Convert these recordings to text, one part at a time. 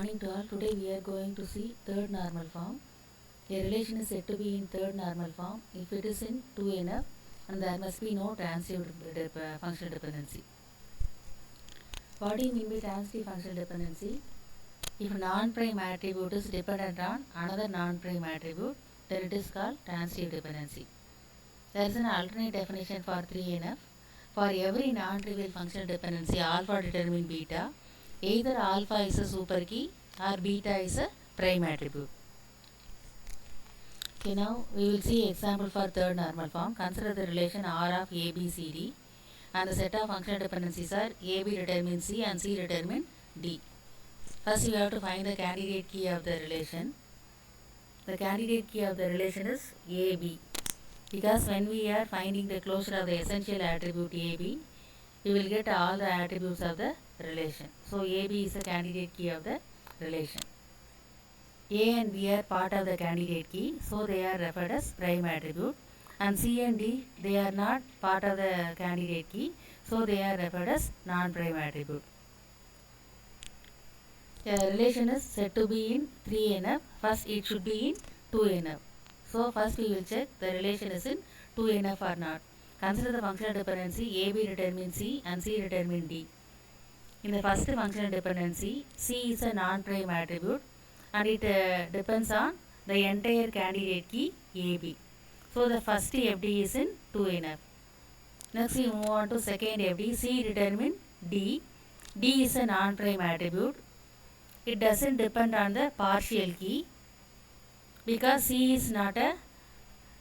Morning to all. Today we are going to see third normal form. A relation is said to be in third normal form if it is in 2NF and there must be no transitive functional dependency. What do you mean by transitive functional dependency? If non-prime attribute is dependent on another non-prime attribute, then it is called transitive dependency. There is an alternate definition for 3NF. For every non-trivial functional dependency, alpha determine beta. Either alpha is a super key or beta is a prime attribute. Okay, now we will see example for third normal form. Consider the relation R of A, B, C, D and the set of functional dependencies are A, B determine C and C determine D. First you have to find the candidate key of the relation. The candidate key of the relation is A, B. Because when we are finding the closure of the essential attribute AB, we will get all the attributes of the relation. So AB is the candidate key of the relation. A and B are part of the candidate key, so they are referred as prime attribute. And C and D, they are not part of the candidate key, so they are referred as non-prime attribute. The relation is said to be in 3NF. First it should be in 2NF. So first we will check the relation is in 2NF or not. Consider the functional dependency AB determines C and C determines D. In the first functional dependency, C is a non-prime attribute and it depends on the entire candidate key AB. So the first FD is in 2NF. Next we move on to second FD. C determines D. D is a non-prime attribute. It doesn't depend on the partial key because C is not a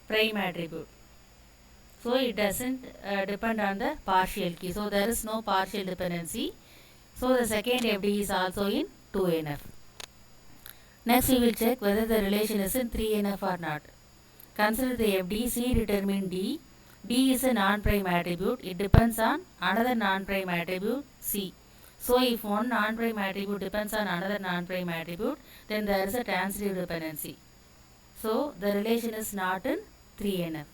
prime attribute. So it doesn't depend on the partial key. So there is no partial dependency. So the second FD is also in 2NF. Next we will check whether the relation is in 3NF or not. Consider the FD. C determine D. D is a non-prime attribute. It depends on another non-prime attribute C. So if one non-prime attribute depends on another non-prime attribute, then there is a transitive dependency. So the relation is not in 3NF.